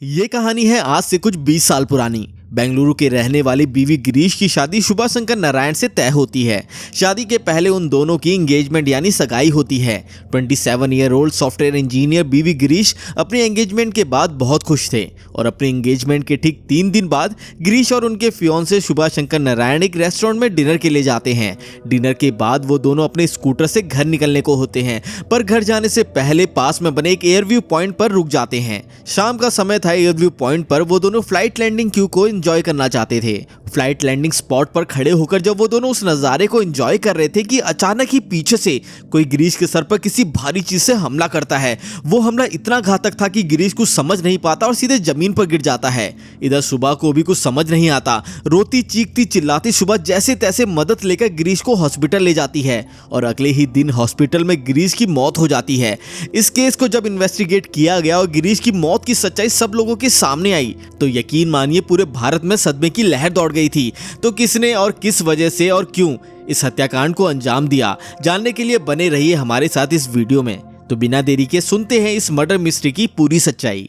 ये कहानी है आज से कुछ 20 साल पुरानी। बेंगलुरु के रहने वाली बीवी गिरीश की शादी शुभा शंकर नारायण से तय होती है। शादी के पहले उन दोनों की एंगेजमेंट यानी सगाई होती है। 27 ईयर ओल्ड सॉफ्टवेयर इंजीनियर बीवी गिरीश अपने एंगेजमेंट के बाद बहुत खुश थे और अपने एंगेजमेंट के ठीक 3 दिन बाद गिरीश और उनके फियोंसे शुभा शंकर नारायण एक रेस्टोरेंट में डिनर के लिए जाते हैं। डिनर के बाद वो दोनों अपने स्कूटर से घर निकलने को होते हैं, पर घर जाने से पहले पास में बने एक एयरव्यू पॉइंट पर रुक जाते हैं। शाम का समय था। एयरव्यू पॉइंट पर वो दोनों फ्लाइट लैंडिंग क्यू को एंजॉय करना चाहते थे। फ्लाइट लैंडिंग स्पॉट पर खड़े होकर जब वो दोनों उस नज़ारे को एंजॉय कर रहे थे कि अचानक ही पीछे से कोई गिरीश के सर पर किसी भारी चीज से हमला करता है। वो हमला इतना घातक था कि गिरीश कुछ समझ नहीं पाता और सीधे जमीन पर गिर जाता है। इधर सुबह को भी कुछ समझ नहीं आता। रोती चीखती चिल्लाती सुबह जैसे तैसे मदद लेकर गिरीश को हॉस्पिटल ले जाती है और अगले ही दिन हॉस्पिटल में गिरीश की मौत हो जाती है। इस केस को जब इन्वेस्टिगेट किया गया और गिरीश की मौत की सच्चाई सब लोगों के सामने आई तो यकीन मानिए पूरे भारत में सदमे की लहर दौड़ गई थी। तो किसने और किस वजह से और क्यों इस हत्याकांड को अंजाम दिया, जानने के लिए बने रहिए हमारे साथ इस वीडियो में। तो बिना देरी के सुनते हैं इस मर्डर मिस्ट्री की पूरी सच्चाई।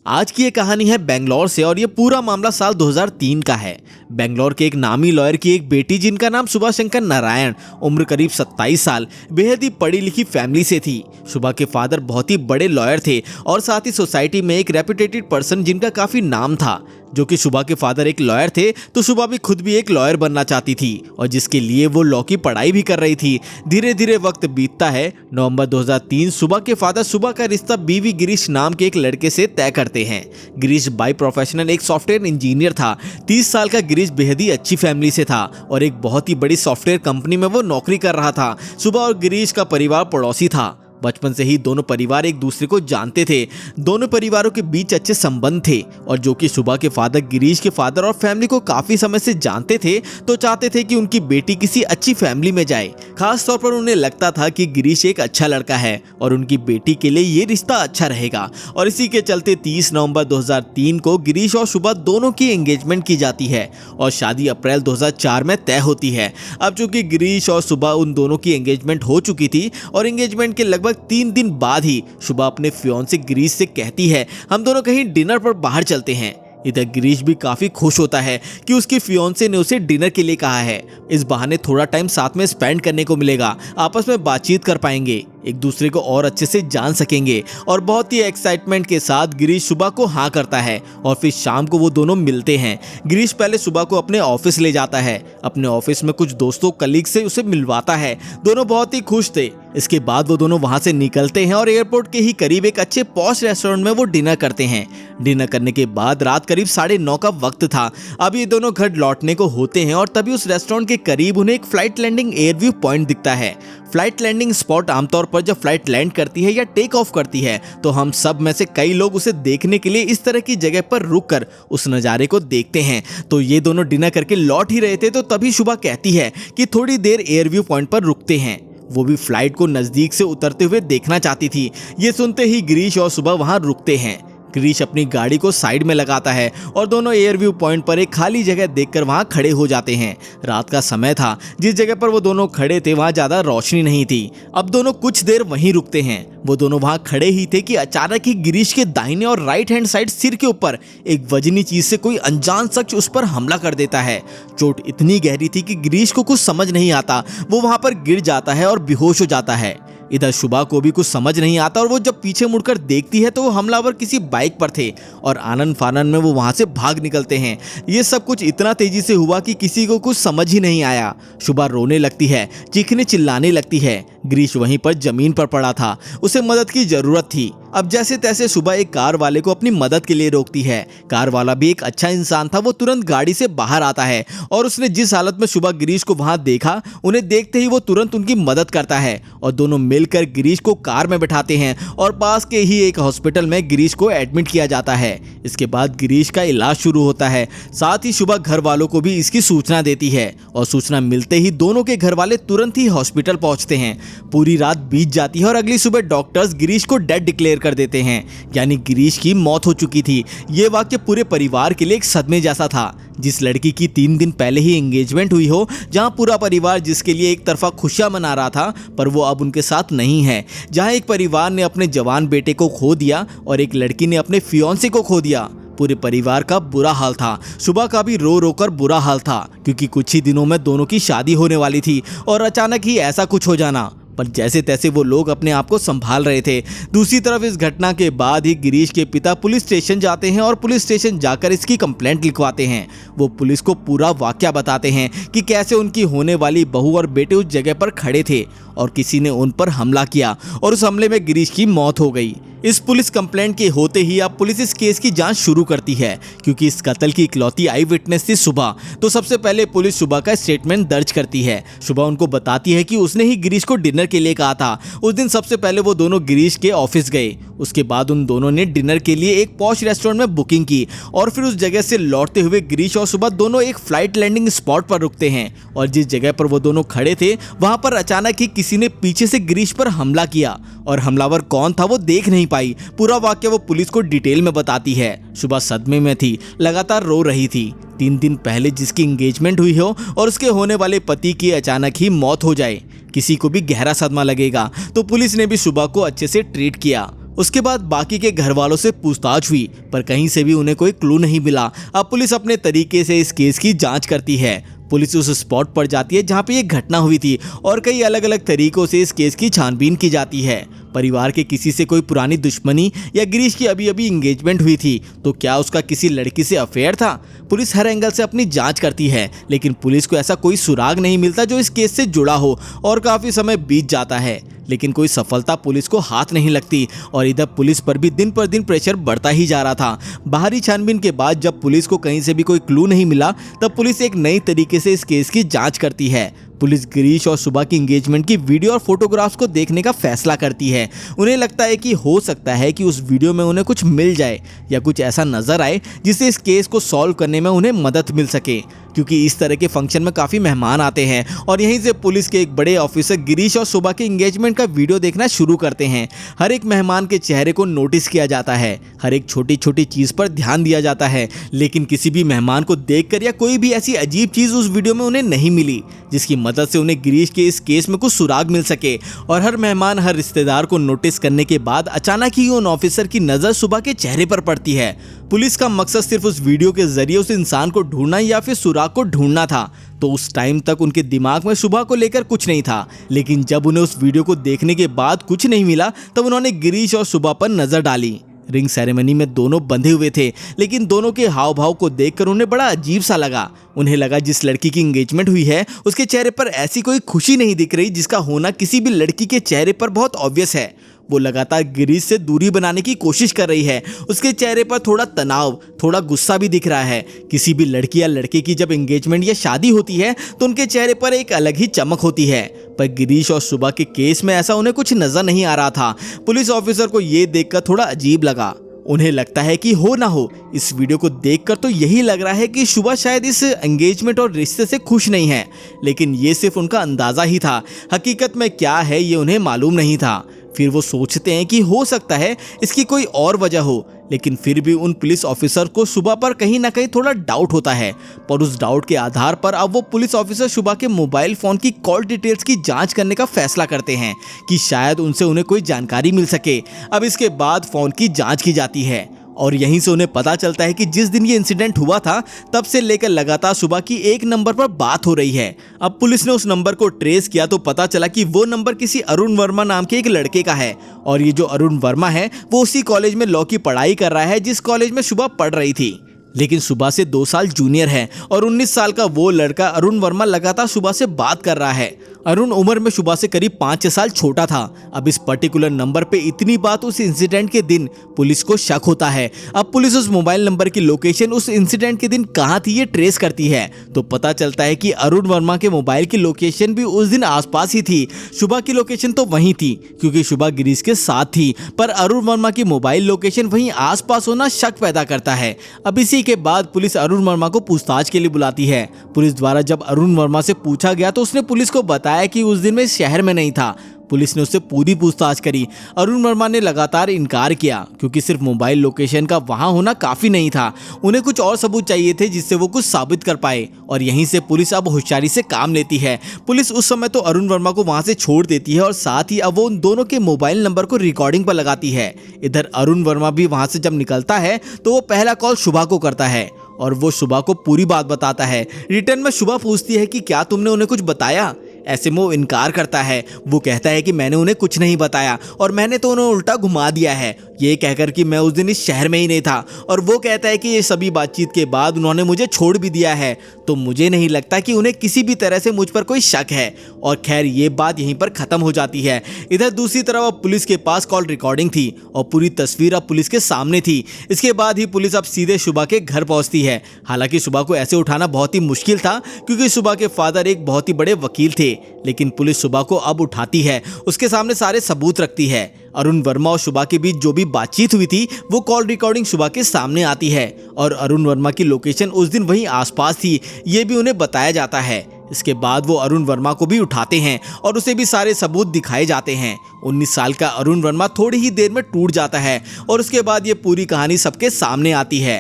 आज की ये कहानी है बेंगलोर से और ये पूरा मामला साल 2003 का है। बेंगलोर के एक नामी लॉयर की एक बेटी जिनका नाम शुभा शंकर नारायण, उम्र करीब 27 साल, बेहद ही पढ़ी लिखी फैमिली से थी। शुभा के फादर बहुत ही बड़े लॉयर थे और साथ ही सोसाइटी में एक रेपुटेटेड पर्सन जिनका काफी नाम था। जो कि शुभा के फादर एक लॉयर थे तो शुभा भी खुद भी एक लॉयर बनना चाहती थी और जिसके लिए वो लॉ की पढ़ाई भी कर रही थी। धीरे धीरे वक्त बीतता है। नवंबर 2003 शुभा के फादर शुभा का रिश्ता बीवी गिरीश नाम के एक लड़के से तय करते हैं। गिरीश बाय प्रोफेशनल एक सॉफ्टवेयर इंजीनियर था। 30 साल का गिरीश बेहद ही अच्छी फैमिली से था और एक बहुत ही बड़ी सॉफ्टवेयर कंपनी में वो नौकरी कर रहा था। शुभा और गिरीश का परिवार पड़ोसी था। बचपन से ही दोनों परिवार एक दूसरे को जानते थे। दोनों परिवारों के बीच अच्छे संबंध थे और जो कि शुभा के फादर गिरीश के फादर और फैमिली को काफी समय से जानते थे तो चाहते थे कि उनकी बेटी किसी अच्छी फैमिली में जाए। खास तौर पर उन्हें लगता था कि गिरीश एक अच्छा लड़का है और उनकी बेटी के लिए ये रिश्ता अच्छा रहेगा और इसी के चलते 30 नवंबर 2003 को गिरीश और शुभा दोनों की एंगेजमेंट की जाती है और शादी अप्रैल 2004 में तय होती है। अब चूंकि गिरीश और शुभा उन दोनों की एंगेजमेंट हो चुकी थी और एंगेजमेंट के लगभग 3 दिन बाद ही शुभा अपने फियोंसे गिरीश से कहती है हम दोनों कहीं डिनर पर बाहर चलते हैं। इधर गिरीश भी काफी खुश होता है कि उसकी फियोंसे ने उसे डिनर के लिए कहा है। इस बहाने थोड़ा टाइम साथ में स्पेंड करने को मिलेगा, आपस में बातचीत कर पाएंगे, एक दूसरे को और अच्छे से जान सकेंगे और बहुत ही एक्साइटमेंट के साथ गिरीश शुभा को हाँ करता है और फिर शाम को वो दोनों मिलते हैं। गिरीश पहले शुभा को अपने ऑफिस ले जाता है। अपने ऑफिस में कुछ दोस्तों कलीग से उसे मिलवाता है। दोनों बहुत ही खुश थे। इसके बाद वो दोनों वहां से निकलते हैं और एयरपोर्ट के ही करीब एक अच्छे पॉश रेस्टोरेंट में वो डिनर करते हैं। डिनर करने के बाद रात करीब 9:30 का वक्त था। अब ये दोनों घर लौटने को होते हैं और तभी उस रेस्टोरेंट के करीब उन्हें एक फ्लाइट लैंडिंग एयरव्यू पॉइंट दिखता है। फ्लाइट लैंडिंग स्पॉट आमतौर पर जब फ्लाइट लैंड करती है या टेक ऑफ करती है तो हम सब में से कई लोग उसे देखने के लिए इस तरह की जगह पर रुककर उस नज़ारे को देखते हैं। तो ये दोनों डिनर करके लौट ही रहे थे तो तभी शुभा कहती है कि थोड़ी देर एयरव्यू पॉइंट पर रुकते हैं। वो भी फ्लाइट को नजदीक से उतरते हुए देखना चाहती थी। ये सुनते ही गिरीश और शुभा वहां रुकते हैं। गिरीश अपनी गाड़ी को साइड में लगाता है और दोनों एयरव्यू पॉइंट पर एक खाली जगह देखकर वहां खड़े हो जाते हैं। रात का समय था। जिस जगह पर वो दोनों खड़े थे वहां ज्यादा रोशनी नहीं थी। अब दोनों कुछ देर वहीं रुकते हैं। वो दोनों वहां खड़े ही थे कि अचानक ही गिरीश के दाहिने और राइट हैंड साइड सिर के ऊपर एक वजनी चीज से कोई अनजान शख्स उस पर हमला कर देता है। चोट इतनी गहरी थी कि गिरीश को कुछ समझ नहीं आता। वो वहां पर गिर जाता है और बेहोश हो जाता है। इधर शुभा को भी कुछ समझ नहीं आता और वो जब पीछे मुड़कर देखती है तो वो हमलावर किसी बाइक पर थे और आनन फानन में वो वहां से भाग निकलते हैं। ये सब कुछ इतना तेजी से हुआ कि किसी को कुछ समझ ही नहीं आया। शुभा रोने लगती है, चीखने चिल्लाने लगती है। गिरीश वहीं पर जमीन पर पड़ा था, उसे मदद की जरूरत थी। अब जैसे तैसे शुभा एक कार वाले को अपनी मदद के लिए रोकती है। कार वाला भी एक अच्छा इंसान था। वो तुरंत गाड़ी से बाहर आता है और उसने जिस हालत में शुभा गिरीश को वहां देखा उन्हें देखते ही वो तुरंत उनकी मदद करता है और दोनों मिलकर गिरीश को कार में बैठाते हैं और पास के ही एक हॉस्पिटल में गिरीश को एडमिट किया जाता है। इसके बाद गिरीश का इलाज शुरू होता है। साथ ही शुभा घर वालों को भी इसकी सूचना देती है और सूचना मिलते ही दोनों के घर वाले तुरंत ही हॉस्पिटल पहुंचते हैं। पूरी रात बीत जाती है और अगली सुबह डॉक्टर्स गिरीश को डेड डिक्लेयर क्लियर कर देते हैं, यानी गिरीश की मौत हो चुकी थी। ये वाक्य पूरे परिवार के लिए एक सदमे जैसा था। जिस लड़की की 3 दिन पहले ही एंगेजमेंट हुई हो, जहां पूरा परिवार जिसके लिए एक तरफा खुशियां मना रहा था, पर वो अब उनके साथ नहीं है। जहां एक परिवार ने अपने जवान बेटे को खो दिया और एक लड़की ने अपने फियांसे को खो दिया। पूरे परिवार का बुरा हाल था। सुबह का भी रो रो कर बुरा हाल था, क्योंकि कुछ ही दिनों में दोनों की शादी होने वाली थी और अचानक ही ऐसा कुछ हो जाना। पर जैसे तैसे वो लोग अपने आप को संभाल रहे थे। दूसरी तरफ इस घटना के बाद ही गिरीश के पिता पुलिस स्टेशन जाते हैं और पुलिस स्टेशन जाकर इसकी कंप्लेंट लिखवाते हैं। वो पुलिस को पूरा वाकया बताते हैं कि कैसे उनकी होने वाली बहू और बेटे उस जगह पर खड़े थे और किसी ने उन पर हमला किया और उस हमले में गिरीश की मौत हो गई। इस पुलिस कंप्लेंट के होते ही अब पुलिस इस केस की जांच शुरू करती है, क्योंकि इस कत्ल की इकलौती आई विटनेस थी सुबह। तो सबसे पहले पुलिस सुबह का स्टेटमेंट दर्ज करती है। सुबह उनको बताती है कि उसने ही गिरीश को डिनर के लिए कहा था। उस दिन सबसे पहले वो दोनों गिरीश के ऑफिस गए। उसके बाद उन दोनों ने डिनर के लिए एक पॉश रेस्टोरेंट में बुकिंग की और फिर उस जगह से लौटते हुए गिरीश और सुबह दोनों एक फ्लाइट लैंडिंग स्पॉट पर रुकते हैं और जिस जगह पर वो दोनों खड़े थे वहां पर अचानक ही किसी ने पीछे से गिरीश पर हमला किया और हमलावर कौन था वो देख नहीं पाई। पूरा वाक्य वो पुलिस को डिटेल में बताती है। सुबह सदमे में थी, लगातार रो रही थी। 3 दिन पहले जिसकी एंगेजमेंट हुई हो और उसके होने वाले पति की अचानक ही मौत हो जाए, किसी को भी गहरा सदमा लगेगा। तो पुलिस ने भी सुबह को अच्छे से ट्रीट किया। उसके बाद बाकी के घर वालों से पूछताछ हुई, पर कहीं से भी उन्हें कोई क्लू नहीं मिला। अब पुलिस अपने तरीके से इस केस की जांच करती है। पुलिस उस स्पॉट पर जाती है जहां पे ये घटना हुई थी और कई अलग अलग तरीकों से इस केस की छानबीन की जाती है। परिवार के किसी से कोई पुरानी दुश्मनी या गिरीश की अभी अभी एंगेजमेंट हुई थी, तो क्या उसका किसी लड़की से अफेयर था? पुलिस हर एंगल से अपनी जांच करती है, लेकिन पुलिस को ऐसा कोई सुराग नहीं मिलता जो इस केस से जुड़ा हो और काफी समय बीत जाता है, लेकिन कोई सफलता पुलिस को हाथ नहीं लगती और इधर पुलिस पर भी दिन पर दिन प्रेशर बढ़ता ही जा रहा था। बाहरी छानबीन के बाद जब पुलिस को कहीं से भी कोई क्लू नहीं मिला, तब पुलिस एक नई तरीके से इस केस की जांच करती है। पुलिस गिरीश और सुबह की एंगेजमेंट की वीडियो और फोटोग्राफ्स को देखने का फैसला करती है। उन्हें लगता है कि हो सकता है कि उस वीडियो में उन्हें कुछ मिल जाए या कुछ ऐसा नजर आए जिससे इस केस को सॉल्व करने में उन्हें मदद मिल सके, क्योंकि इस तरह के फंक्शन में काफ़ी मेहमान आते हैं और यहीं से पुलिस के एक बड़े ऑफिसर गिरीश और सुबह के एंगेजमेंट का वीडियो देखना शुरू करते हैं। हर एक मेहमान के चेहरे को नोटिस किया जाता है, हर एक छोटी छोटी चीज़ पर ध्यान दिया जाता है, लेकिन किसी भी मेहमान को देखकर या कोई भी ऐसी अजीब चीज़ उस वीडियो में उन्हें नहीं मिली जिसकी मदद से उन्हें गिरीश के इस केस में कुछ सुराग मिल सके। और हर मेहमान, हर रिश्तेदार को नोटिस करने के बाद अचानक ही उन ऑफिसर की नज़र सुबह के चेहरे पर पड़ती है। पुलिस का मकसद सिर्फ उस वीडियो के जरिए उस इंसान को ढूंढना या फिर सुराग को ढूंढना था, तो उस टाइम तक उनके दिमाग में सुबह को लेकर कुछ नहीं था। लेकिन जब उन्हें उस वीडियो को देखने के बाद कुछ नहीं मिला, तब उन्होंने गिरीश और सुबह पर नजर डाली। रिंग सेरेमनी में दोनों बंधे हुए थे, लेकिन दोनों के हाव भाव को देखकर उन्हें बड़ा अजीब सा लगा। उन्हें लगा जिस लड़की की एंगेजमेंट हुई है उसके चेहरे पर ऐसी कोई खुशी नहीं दिख रही जिसका होना किसी भी लड़की के चेहरे पर बहुत ऑब्वियस है। वो लगातार गिरीश से दूरी बनाने की कोशिश कर रही है। उसके चेहरे पर थोड़ा तनाव, थोड़ा गुस्सा भी दिख रहा है। किसी भी लड़की या लड़के की जब एंगेजमेंट या शादी होती है तो उनके चेहरे पर एक अलग ही चमक होती है, पर गिरीश और सुबह के केस में ऐसा उन्हें कुछ नजर नहीं आ रहा था। पुलिस ऑफिसर को ये देखकर थोड़ा अजीब लगा। उन्हें लगता है कि हो ना हो, इस वीडियो को देखकर तो यही लग रहा है कि सुबह शायद इस एंगेजमेंट और रिश्ते से खुश नहीं है, लेकिन ये सिर्फ उनका अंदाजा ही था। हकीकत में क्या है ये उन्हें मालूम नहीं था। फिर वो सोचते हैं कि हो सकता है इसकी कोई और वजह हो, लेकिन फिर भी उन पुलिस ऑफिसर को सुबह पर कहीं ना कहीं थोड़ा डाउट होता है। पर उस डाउट के आधार पर अब वो पुलिस ऑफिसर सुबह के मोबाइल फ़ोन की कॉल डिटेल्स की जांच करने का फैसला करते हैं कि शायद उनसे उन्हें कोई जानकारी मिल सके। अब इसके बाद फ़ोन की जांच की जाती है और यहीं से उन्हें पता चलता है कि जिस दिन ये इंसिडेंट हुआ था तब से लेकर लगातार सुबह की एक नंबर पर बात हो रही है। अब पुलिस ने उस नंबर को ट्रेस किया तो पता चला कि वो नंबर किसी अरुण वर्मा नाम के एक लड़के का है और ये जो अरुण वर्मा है वो उसी कॉलेज में लॉ की पढ़ाई कर रहा है जिस कॉलेज में सुबह पढ़ रही थी, लेकिन सुबह से 2 साल जूनियर है। और 19 साल का वो लड़का अरुण वर्मा लगातार सुबह से बात कर रहा है। अरुण उम्र में सुबह से करीब 5-6 साल छोटा था। अब इस पर्टिकुलर नंबर पे इतनी बात उस इंसिडेंट के दिन पुलिस को शक होता है। अब पुलिस उस मोबाइल नंबर की लोकेशन उस इंसिडेंट के दिन कहाँ थी ये ट्रेस करती है, तो पता चलता है कि अरुण वर्मा के मोबाइल की लोकेशन भी उस दिन आसपास ही थी। सुबह की लोकेशन तो वहीं थी क्योंकि सुबह गिरीश के साथ थी, पर अरुण वर्मा की मोबाइल लोकेशन वहीं आसपास होना शक पैदा करता है। अब इसी के बाद पुलिस अरुण वर्मा को पूछताछ के लिए बुलाती है। पुलिस द्वारा जब अरुण वर्मा से पूछा गया तो उसने पुलिस को बताया कि उस दिन मैं शहर में नहीं था, पुलिस ने उससे पूरी पूछताछ करी। अरुण वर्मा ने लगातार इनकार किया क्योंकि सिर्फ मोबाइल लोकेशन का वहां होना काफी नहीं था। उन्हें कुछ और सबूत चाहिए थे जिससे वो कुछ साबित कर पाए और यहीं से पुलिस अब होशियारी से काम लेती है। पुलिस उस समय तो अरुण वर्मा को वहां से छोड़ देती है और साथ ही अब वो उन दोनों के मोबाइल नंबर को रिकॉर्डिंग पर लगाती है। इधर अरुण वर्मा भी वहां से जब निकलता है तो वो पहला कॉल शुभा को करता है और वो शुभा को पूरी बात बताता है। रिटर्न में शुभा पूछती है कि क्या तुमने उन्हें कुछ बताया। ऐसे में वो इनकार करता है। वो कहता है कि मैंने उन्हें कुछ नहीं बताया और मैंने तो उन्हें उल्टा घुमा दिया है, ये कहकर कि मैं उस दिन इस शहर में ही नहीं था। और वो कहता है कि ये सभी बातचीत के बाद उन्होंने मुझे छोड़ भी दिया है, तो मुझे नहीं लगता कि उन्हें किसी भी तरह से मुझ पर कोई शक है। और खैर ये बात यहीं पर खत्म हो जाती है। इधर दूसरी तरफ अब पुलिस के पास कॉल रिकॉर्डिंग थी और पूरी तस्वीर अब पुलिस के सामने थी। इसके बाद ही पुलिस अब सीधे शुभा के घर पहुंचती है। हालांकि शुभा को ऐसे उठाना बहुत ही मुश्किल था क्योंकि शुभा के फादर एक बहुत ही बड़े वकील थे, लेकिन पुलिस शुभा को अब उठाती है, उसके सामने सारे सबूत रखती है। अरुण वर्मा और शुभा के बीच जो भी बातचीत हुई थी वो कॉल रिकॉर्डिंग शुभा के सामने आती है और अरुण वर्मा की लोकेशन उस दिन वहीं आसपास थी, ये भी उन्हें बताया जाता है। इसके बाद वो अरुण वर्मा को भी उठाते हैं और उसे भी सारे सबूत दिखाए जाते हैं। 19 साल का अरुण वर्मा थोड़ी ही देर में टूट जाता है और उसके बाद ये पूरी कहानी सबके सामने आती है।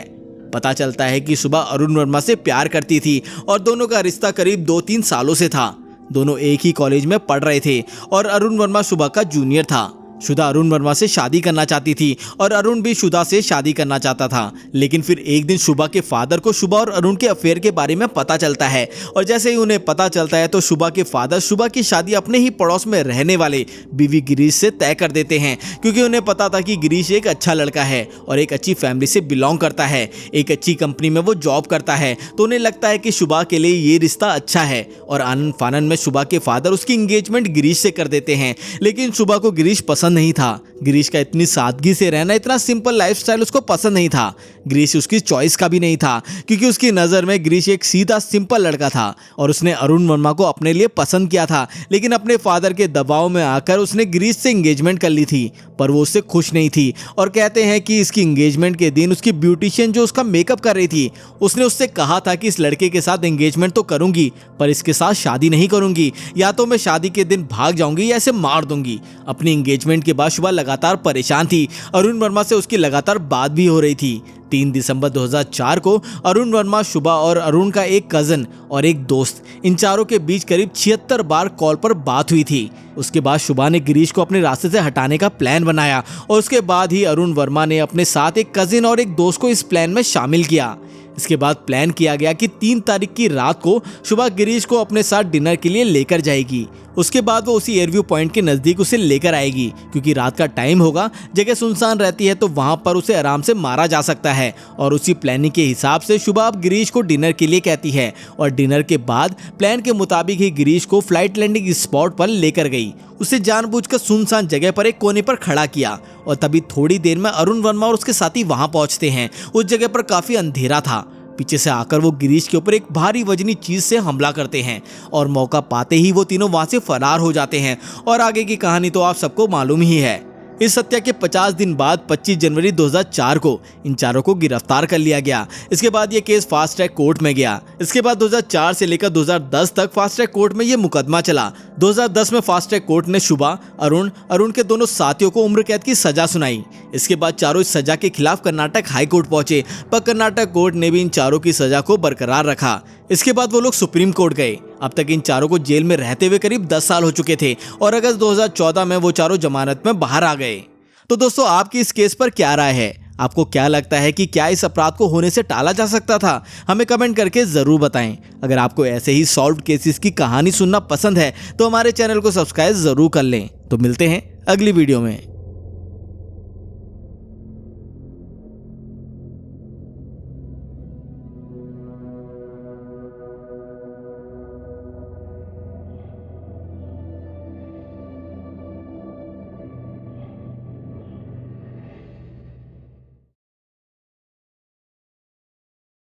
पता चलता है कि शुभा अरुण वर्मा से प्यार करती थी और दोनों का रिश्ता करीब 2-3 सालों से था। दोनों एक ही कॉलेज में पढ़ रहे थे और अरुण वर्मा शुभा का जूनियर था। शुदा अरुण वर्मा से शादी करना चाहती थी और अरुण भी शुदा से शादी करना चाहता था। लेकिन फिर एक दिन शुभा के फादर को शुभा और अरुण के अफेयर के बारे में पता चलता है और जैसे ही उन्हें पता चलता है तो शुभा के फादर शुभा की शादी अपने ही पड़ोस में रहने वाले बीवी गिरीश से तय कर देते हैं, क्योंकि उन्हें पता था कि गिरीश एक अच्छा लड़का है और एक अच्छी फैमिली से बिलोंग करता है, एक अच्छी कंपनी में वो जॉब करता है। तो उन्हें लगता है कि शुभा के लिए ये रिश्ता अच्छा है और आनंद फानन में शुभा के फादर उसकी एंगेजमेंट गिरीश से कर देते हैं। लेकिन शुभा को गिरीश पसंद नहीं था। गिरीश का इतनी सादगी से रहना, इतना सिंपल लाइफस्टाइल उसको पसंद नहीं था। गिरीश उसकी चॉइस का भी नहीं था क्योंकि उसकी नज़र में गिरीश एक सीधा सिंपल लड़का था और उसने अरुण वर्मा को अपने लिए पसंद किया था। लेकिन अपने फादर के दबाव में आकर उसने गिरीश से एंगेजमेंट कर ली थी, पर वो उससे खुश नहीं थी और कहते हैं कि इसकी एंगेजमेंट के दिन उसकी ब्यूटिशियन जो उसका मेकअप कर रही थी, उसने उससे कहा था कि इस लड़के के साथ एंगेजमेंट तो करूंगी पर इसके साथ शादी नहीं करूंगी, या तो मैं शादी के दिन भाग जाऊंगी या इसे मार दूंगी। अपनी एंगेजमेंट के बाद शुभा लगातार परेशान थी। अरुण वर्मा से उसकी लगातार बात भी हो रही थी। 3 दिसंबर 2004 को अरुण वर्मा, शुभा और अरुण का एक कजन और एक दोस्त, इन चारों के बीच करीब 76 बार कॉल पर बात हुई थी। उसके बाद शुभा ने गिरीश को अपने रास्ते से हटाने का प्लान बनाया और उसके बाद ही अरुण वर्मा ने अपने साथ एक कजिन और एक दोस्त को इस प्लान में शामिल किया। इसके बाद प्लान किया गया कि 3 तारीख की रात को शुभा गिरीश को अपने साथ डिनर के लिए लेकर जाएगी। उसके बाद वो उसी एयरव्यू पॉइंट के नजदीक उसे लेकर आएगी, क्योंकि रात का टाइम होगा, जगह सुनसान रहती है, तो वहां पर उसे आराम से मारा जा सकता है। और उसी प्लानिंग के हिसाब से शुभा अब गिरीश को डिनर के लिए कहती है और डिनर के बाद प्लान के मुताबिक ही गिरीश को फ्लाइट लैंडिंग स्पॉट पर लेकर गई। उसे जानबूझकर सुनसान जगह पर एक कोने पर खड़ा किया और तभी थोड़ी देर में अरुण वर्मा और उसके साथी वहां पहुंचते हैं। उस जगह पर काफी अंधेरा था। पीछे से आकर वो गिरीश के ऊपर एक भारी वजनी चीज से हमला करते हैं और मौका पाते ही वो तीनों वहां से फरार हो जाते हैं। और आगे की कहानी तो आप सबको मालूम ही है। इस हत्या के 50 दिन बाद 25 जनवरी 2004 को इन चारों को गिरफ्तार कर लिया गया। इसके बाद ये केस फास्ट ट्रैक कोर्ट में गया। इसके बाद 2004 से लेकर 2010 तक फास्ट ट्रैक कोर्ट में ये मुकदमा चला। 2010 में फास्ट ट्रैक कोर्ट ने शुभा, अरुण के दोनों साथियों को उम्र कैद की सजा सुनाई। इसके बाद चारों इस सजा के खिलाफ कर्नाटक हाई कोर्ट पहुंचे, पर कर्नाटक कोर्ट ने भी इन चारों की सजा को बरकरार रखा। इसके बाद वो लोग सुप्रीम कोर्ट गए। अब तक इन चारों को जेल में रहते हुए करीब 10 साल हो चुके थे और अगस्त 2014 में वो चारों जमानत में बाहर आ गए। तो दोस्तों, आपकी इस केस पर क्या राय है? आपको क्या लगता है कि क्या इस अपराध को होने से टाला जा सकता था? हमें कमेंट करके जरूर बताएं। अगर आपको ऐसे ही सॉल्व्ड केसेस की कहानी सुनना पसंद है तो हमारे चैनल को सब्सक्राइब जरूर कर लें। तो मिलते हैं अगली वीडियो में।